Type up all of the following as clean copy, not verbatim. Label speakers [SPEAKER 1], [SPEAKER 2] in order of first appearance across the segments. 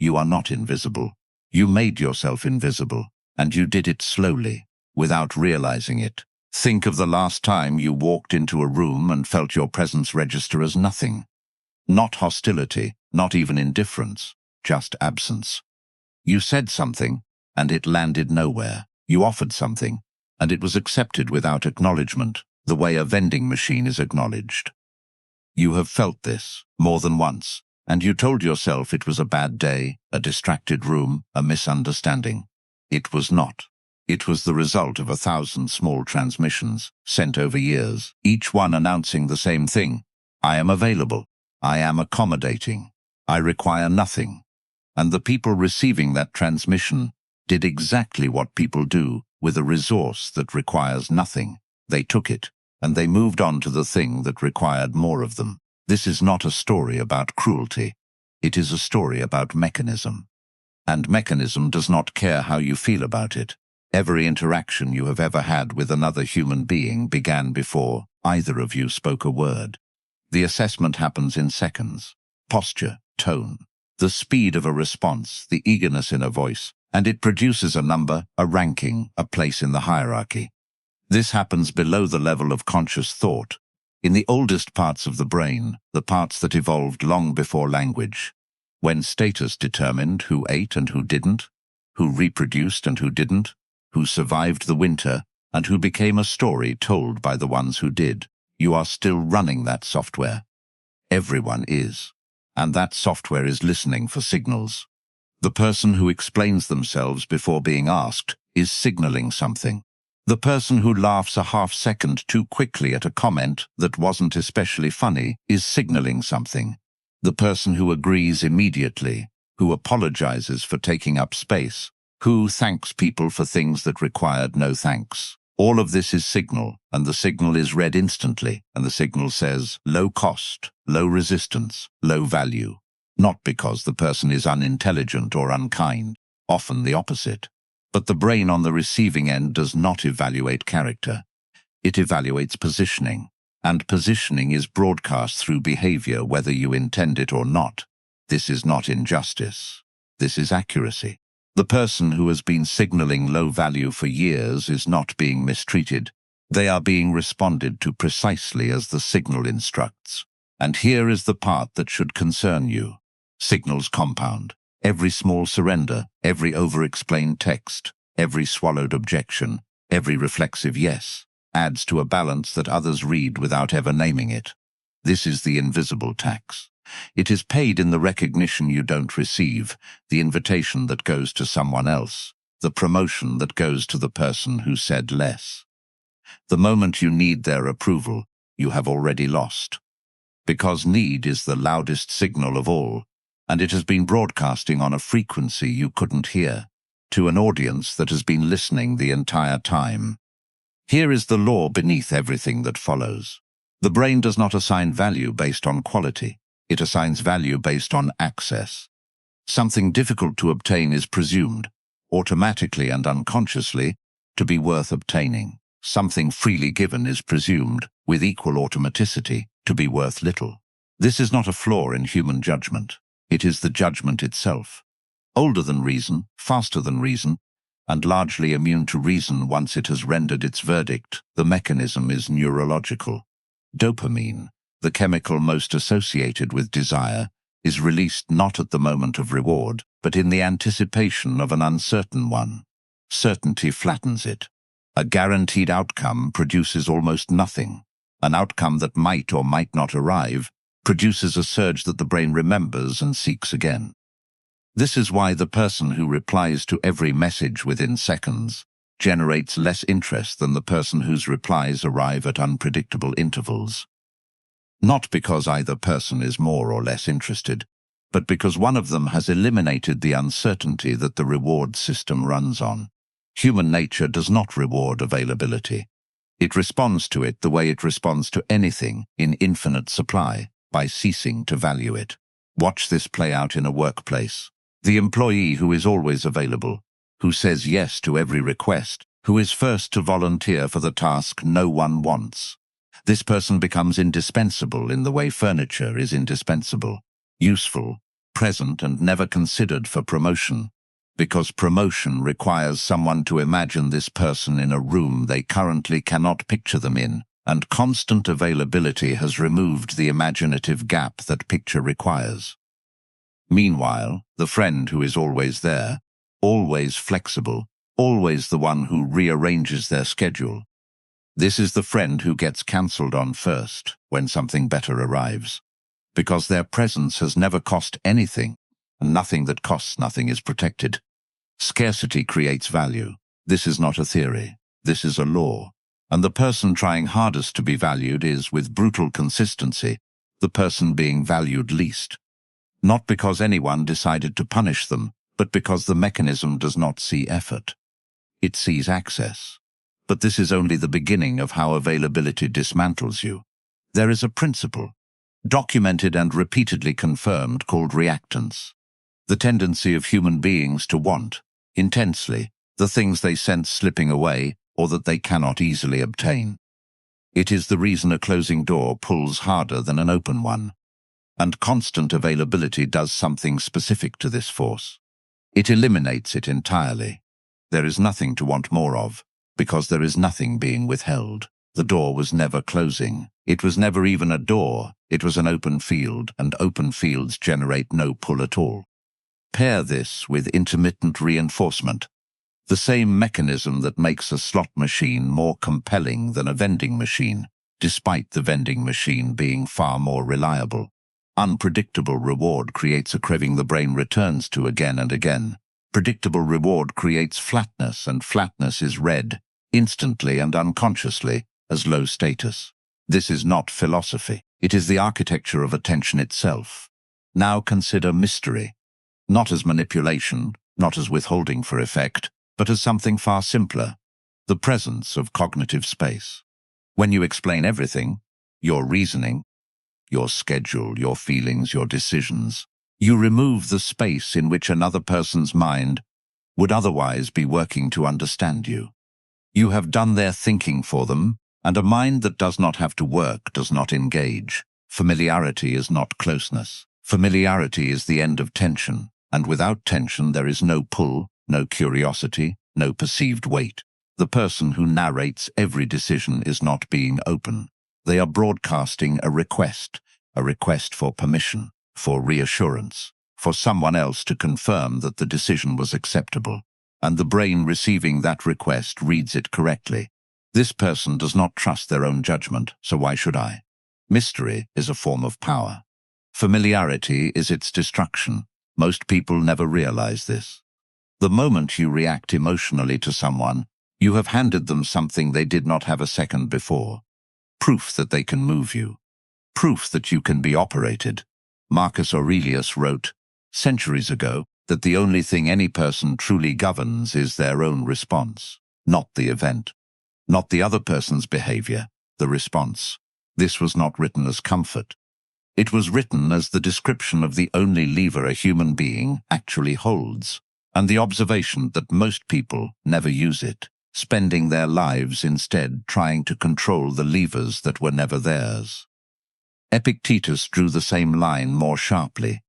[SPEAKER 1] You are not invisible. You made yourself invisible, and you did it slowly, without realizing it. Think of the last time you walked into a room and felt your presence register as nothing. Not hostility, not even indifference, just absence. You said something, and it landed nowhere. You offered something, and it was accepted without acknowledgement, the way a vending machine is acknowledged. You have felt this more than once, and you told yourself it was a bad day, a distracted room, a misunderstanding. It was not. It was the result of 1,000 small transmissions, sent over years, each one announcing the same thing. I am available. I am accommodating. I require nothing. And the people receiving that transmission did exactly what people do with a resource that requires nothing. They took it, and they moved on to the thing that required more of them. This is not a story about cruelty. It is a story about mechanism. And mechanism does not care how you feel about it. Every interaction you have ever had with another human being began before either of you spoke a word. The assessment happens in seconds. Posture, tone, the speed of a response, the eagerness in a voice, and it produces a number, a ranking, a place in the hierarchy. This happens below the level of conscious thought, in the oldest parts of the brain, the parts that evolved long before language, when status determined who ate and who didn't, who reproduced and who didn't, who survived the winter, and who became a story told by the ones who did. You are still running that software. Everyone is. And that software is listening for signals. The person who explains themselves before being asked is signaling something. The person who laughs a half-second too quickly at a comment that wasn't especially funny is signaling something. The person who agrees immediately, who apologizes for taking up space, who thanks people for things that required no thanks. All of this is signal, and the signal is read instantly, and the signal says low cost, low resistance, low value. Not because the person is unintelligent or unkind, often the opposite. But the brain on the receiving end does not evaluate character. It evaluates positioning, and positioning is broadcast through behavior whether you intend it or not. This is not injustice. This is accuracy. The person who has been signaling low value for years is not being mistreated. They are being responded to precisely as the signal instructs. And here is the part that should concern you. Signals compound. Every small surrender, every over-explained text, every swallowed objection, every reflexive yes, adds to a balance that others read without ever naming it. This is the invisible tax. It is paid in the recognition you don't receive, the invitation that goes to someone else, the promotion that goes to the person who said less. The moment you need their approval, you have already lost. Because need is the loudest signal of all, and it has been broadcasting on a frequency you couldn't hear, to an audience that has been listening the entire time. Here is the law beneath everything that follows. The brain does not assign value based on quality. It assigns value based on access. Something difficult to obtain is presumed, automatically and unconsciously, to be worth obtaining. Something freely given is presumed, with equal automaticity, to be worth little. This is not a flaw in human judgment. It is the judgment itself. Older than reason, faster than reason, and largely immune to reason once it has rendered its verdict, the mechanism is neurological. Dopamine, the chemical most associated with desire, is released not at the moment of reward, but in the anticipation of an uncertain one. Certainty flattens it. A guaranteed outcome produces almost nothing. An outcome that might or might not arrive produces a surge that the brain remembers and seeks again. This is why the person who replies to every message within seconds generates less interest than the person whose replies arrive at unpredictable intervals. Not because either person is more or less interested, but because one of them has eliminated the uncertainty that the reward system runs on. Human nature does not reward availability. It responds to it the way it responds to anything in infinite supply, by ceasing to value it. Watch this play out in a workplace. The employee who is always available, who says yes to every request, who is first to volunteer for the task no one wants. This person becomes indispensable in the way furniture is indispensable, useful, present and never considered for promotion, because promotion requires someone to imagine this person in a room they currently cannot picture them in, and constant availability has removed the imaginative gap that picture requires. Meanwhile, the friend who is always there, always flexible, always the one who rearranges their schedule. This is the friend who gets cancelled on first when something better arrives, because their presence has never cost anything, and nothing that costs nothing is protected. Scarcity creates value. This is not a theory. This is a law. And the person trying hardest to be valued is, with brutal consistency, the person being valued least. Not because anyone decided to punish them, but because the mechanism does not see effort. It sees access. But this is only the beginning of how availability dismantles you. There is a principle, documented and repeatedly confirmed, called reactance. The tendency of human beings to want, intensely, the things they sense slipping away or that they cannot easily obtain. It is the reason a closing door pulls harder than an open one. And constant availability does something specific to this force. It eliminates it entirely. There is nothing to want more of, because there is nothing being withheld. The door was never closing. It was never even a door. It was an open field, and open fields generate no pull at all. Pair this with intermittent reinforcement, the same mechanism that makes a slot machine more compelling than a vending machine, despite the vending machine being far more reliable. Unpredictable reward creates a craving the brain returns to again and again. Predictable reward creates flatness, and flatness is read, instantly and unconsciously, as low status. This is not philosophy. It is the architecture of attention itself. Now consider mystery, not as manipulation, not as withholding for effect, but as something far simpler, the presence of cognitive space. When you explain everything, your reasoning, your schedule, your feelings, your decisions, you remove the space in which another person's mind would otherwise be working to understand you. You have done their thinking for them, and a mind that does not have to work does not engage. Familiarity is not closeness. Familiarity is the end of tension, and without tension there is no pull, no curiosity, no perceived weight. The person who narrates every decision is not being open. They are broadcasting a request for permission, for reassurance, for someone else to confirm that the decision was acceptable, and the brain receiving that request reads it correctly. This person does not trust their own judgment, so why should I? Mystery is a form of power. Familiarity is its destruction. Most people never realize this. The moment you react emotionally to someone, you have handed them something they did not have a second before. Proof that they can move you. Proof that you can be operated. Marcus Aurelius wrote, centuries ago, that the only thing any person truly governs is their own response, not the event, not the other person's behavior, the response. This was not written as comfort. It was written as the description of the only lever a human being actually holds, and the observation that most people never use it, spending their lives instead trying to control the levers that were never theirs. Epictetus drew the same line more sharply.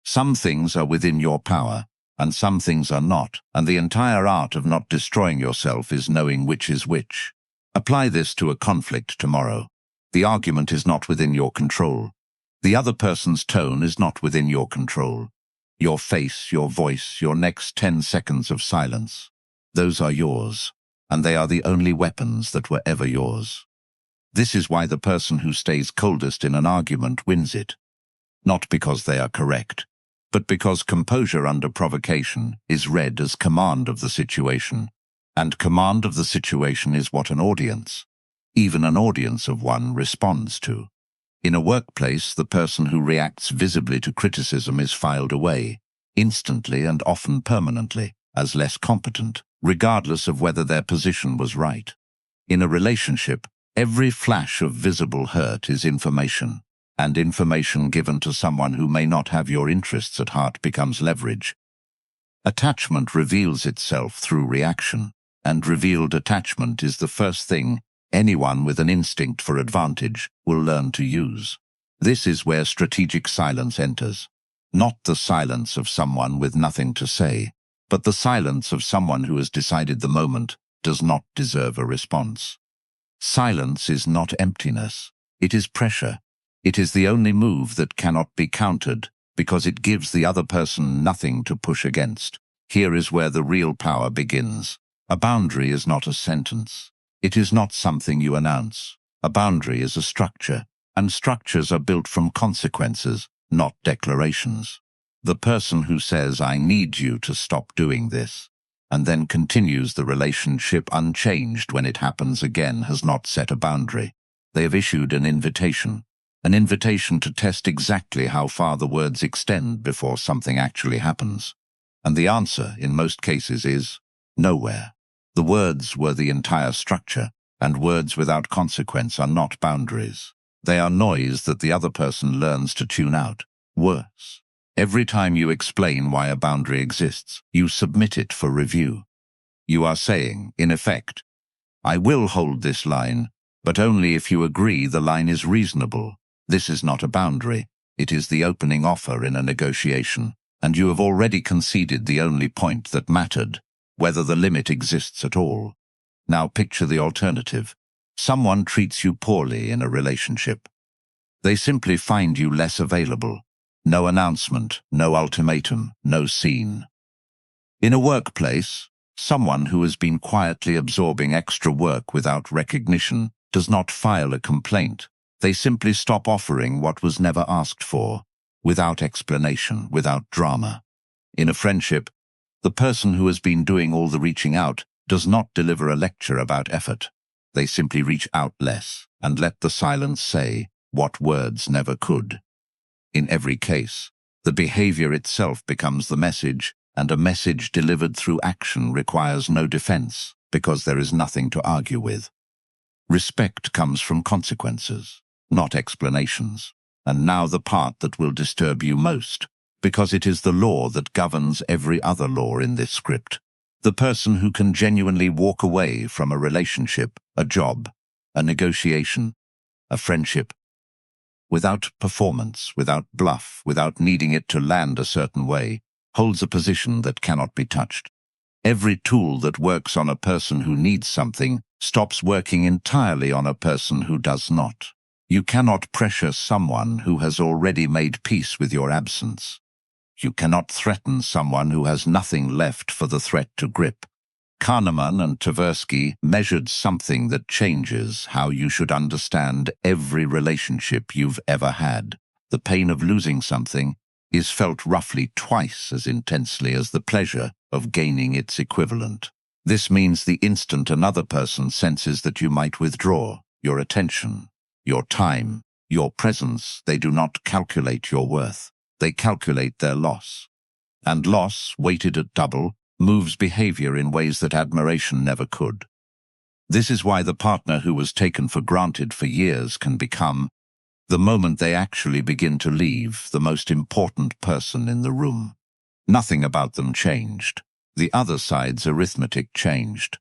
[SPEAKER 1] Some things are within your power, and some things are not, and the entire art of not destroying yourself is knowing which is which. Apply this to a conflict tomorrow. The argument is not within your control. The other person's tone is not within your control. Your face, your voice, your next 10 seconds of silence. Those are yours, and they are the only weapons that were ever yours. This is why the person who stays coldest in an argument wins it. Not because they are correct, but because composure under provocation is read as command of the situation, and command of the situation is what an audience, even an audience of one, responds to. In a workplace, the person who reacts visibly to criticism is filed away, instantly and often permanently, as less competent, regardless of whether their position was right. In a relationship, every flash of visible hurt is information, and information given to someone who may not have your interests at heart becomes leverage. Attachment reveals itself through reaction, and revealed attachment is the first thing anyone with an instinct for advantage will learn to use. This is where strategic silence enters. Not the silence of someone with nothing to say, but the silence of someone who has decided the moment does not deserve a response. Silence is not emptiness. It is pressure. It is the only move that cannot be countered because it gives the other person nothing to push against. Here is where the real power begins. A boundary is not a sentence. It is not something you announce. A boundary is a structure, and structures are built from consequences, not declarations. The person who says, "I need you to stop doing this," and then continues the relationship unchanged when it happens again, has not set a boundary. They have issued an invitation to test exactly how far the words extend before something actually happens. And the answer, in most cases, is nowhere. The words were the entire structure, and words without consequence are not boundaries. They are noise that the other person learns to tune out. Worse, every time you explain why a boundary exists, you submit it for review. You are saying, in effect, "I will hold this line, but only if you agree the line is reasonable." This is not a boundary. It is the opening offer in a negotiation, and you have already conceded the only point that mattered, whether the limit exists at all. Now picture the alternative. Someone treats you poorly in a relationship. They simply find you less available. No announcement, no ultimatum, no scene. In a workplace, someone who has been quietly absorbing extra work without recognition does not file a complaint. They simply stop offering what was never asked for, without explanation, without drama. In a friendship, the person who has been doing all the reaching out does not deliver a lecture about effort. They simply reach out less and let the silence say what words never could. In every case, the behavior itself becomes the message, and a message delivered through action requires no defense because there is nothing to argue with. Respect comes from consequences, not explanations. And now the part that will disturb you most, because it is the law that governs every other law in this script. The person who can genuinely walk away from a relationship, a job, a negotiation, a friendship, without performance, without bluff, without needing it to land a certain way, holds a position that cannot be touched. Every tool that works on a person who needs something stops working entirely on a person who does not. You cannot pressure someone who has already made peace with your absence. You cannot threaten someone who has nothing left for the threat to grip. Kahneman and Tversky measured something that changes how you should understand every relationship you've ever had. The pain of losing something is felt roughly twice as intensely as the pleasure of gaining its equivalent. This means the instant another person senses that you might withdraw your attention, your time, your presence, they do not calculate your worth. They calculate their loss. And loss, weighted at double, moves behavior in ways that admiration never could. This is why the partner who was taken for granted for years can become, the moment they actually begin to leave, the most important person in the room. Nothing about them changed. The other side's arithmetic changed.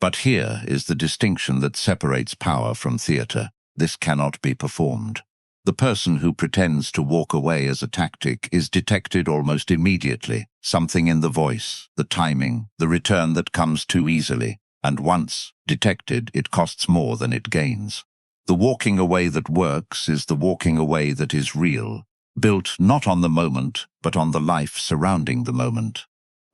[SPEAKER 1] But here is the distinction that separates power from theater. This cannot be performed. The person who pretends to walk away as a tactic is detected almost immediately. Something in the voice, the timing, the return that comes too easily. And once detected, it costs more than it gains. The walking away that works is the walking away that is real, built not on the moment, but on the life surrounding the moment.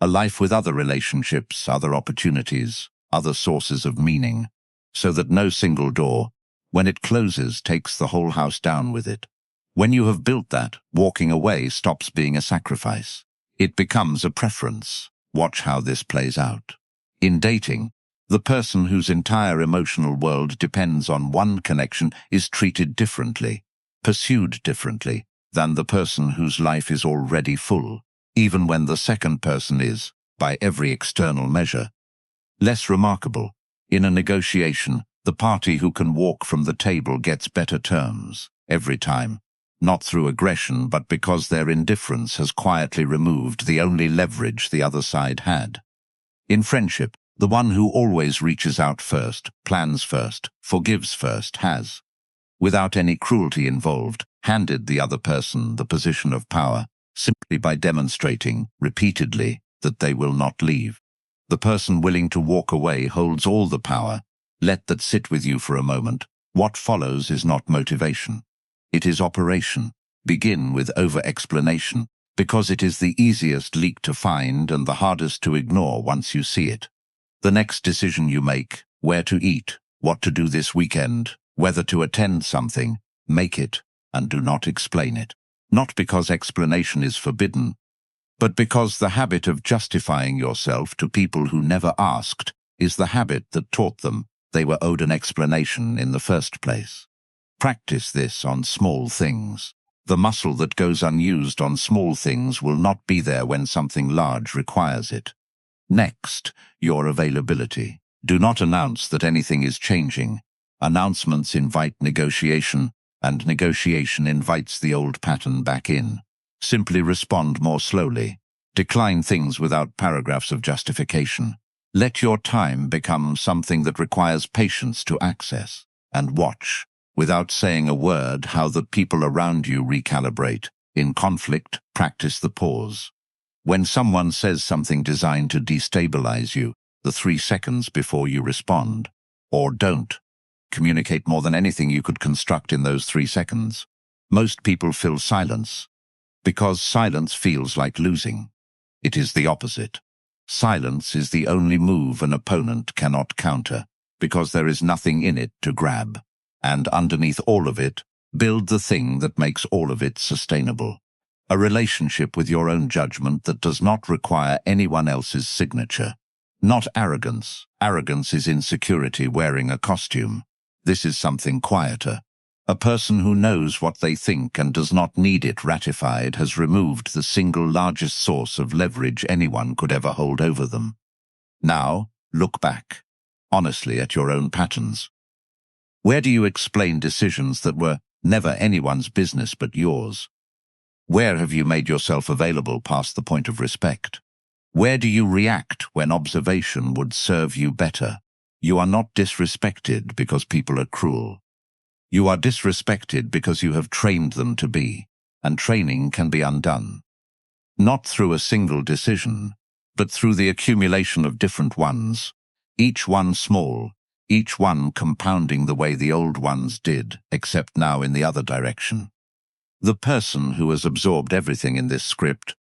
[SPEAKER 1] A life with other relationships, other opportunities, other sources of meaning, so that no single door, when it closes, takes the whole house down with it. When you have built that, walking away stops being a sacrifice. It becomes a preference. Watch how this plays out. In dating, the person whose entire emotional world depends on one connection is treated differently, pursued differently, than the person whose life is already full, even when the second person is, by every external measure, less remarkable. In a negotiation, the party who can walk from the table gets better terms, every time. Not through aggression, but because their indifference has quietly removed the only leverage the other side had. In friendship, the one who always reaches out first, plans first, forgives first, has, without any cruelty involved, handed the other person the position of power, simply by demonstrating, repeatedly, that they will not leave. The person willing to walk away holds all the power. Let that sit with you for a moment. What follows is not motivation. It is operation. Begin with over-explanation, because it is the easiest leak to find and the hardest to ignore once you see it. The next decision you make, where to eat, what to do this weekend, whether to attend something, make it, and do not explain it. Not because explanation is forbidden, but because the habit of justifying yourself to people who never asked is the habit that taught them they were owed an explanation in the first place. Practice this on small things. The muscle that goes unused on small things will not be there when something large requires it. Next, your availability. Do not announce that anything is changing. Announcements invite negotiation, and negotiation invites the old pattern back in. Simply respond more slowly. Decline things without paragraphs of justification. Let your time become something that requires patience to access, and watch, without saying a word, how the people around you recalibrate. In conflict, practice the pause. When someone says something designed to destabilize you, the 3 seconds before you respond, or don't, communicate more than anything you could construct in those 3 seconds. Most people fill silence, because silence feels like losing. It is the opposite. Silence is the only move an opponent cannot counter, because there is nothing in it to grab. And underneath all of it, build the thing that makes all of it sustainable. A relationship with your own judgment that does not require anyone else's signature. Not arrogance. Arrogance is insecurity wearing a costume. This is something quieter. A person who knows what they think and does not need it ratified has removed the single largest source of leverage anyone could ever hold over them. Now, look back, honestly, at your own patterns. Where do you explain decisions that were never anyone's business but yours? Where have you made yourself available past the point of respect? Where do you react when observation would serve you better? You are not disrespected because people are cruel. You are disrespected because you have trained them to be, and training can be undone. Not through a single decision, but through the accumulation of different ones, each one small, each one compounding the way the old ones did, except now in the other direction. The person who has absorbed everything in this script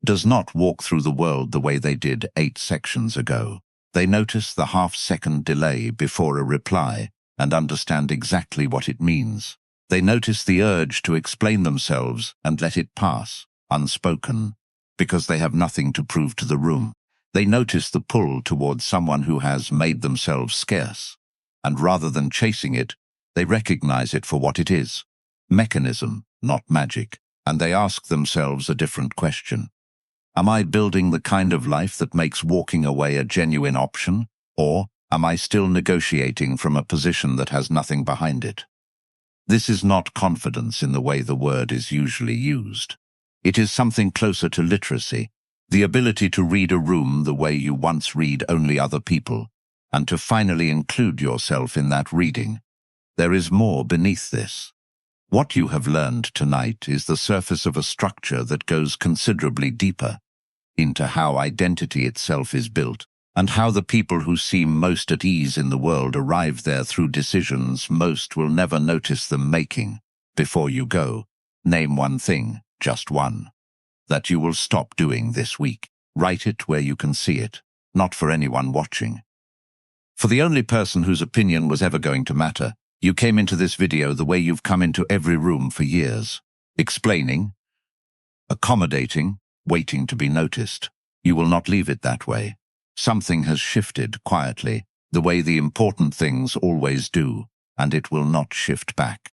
[SPEAKER 1] does not walk through the world the way they did 8 sections ago. They notice the half-second delay before a reply and understand exactly what it means. They notice the urge to explain themselves and let it pass, unspoken, because they have nothing to prove to the room. They notice the pull towards someone who has made themselves scarce, and rather than chasing it, they recognize it for what it is, mechanism, not magic, and they ask themselves a different question. Am I building the kind of life that makes walking away a genuine option, or am I still negotiating from a position that has nothing behind it? This is not confidence in the way the word is usually used. It is something closer to literacy, the ability to read a room the way you once read only other people, and to finally include yourself in that reading. There is more beneath this. What you have learned tonight is the surface of a structure that goes considerably deeper into how identity itself is built, and how the people who seem most at ease in the world arrive there through decisions most will never notice them making. Before you go, name one thing, just one, that you will stop doing this week. Write it where you can see it, not for anyone watching. For the only person whose opinion was ever going to matter, you came into this video the way you've come into every room for years, explaining, accommodating, waiting to be noticed. You will not leave it that way. Something has shifted quietly, the way the important things always do, and it will not shift back.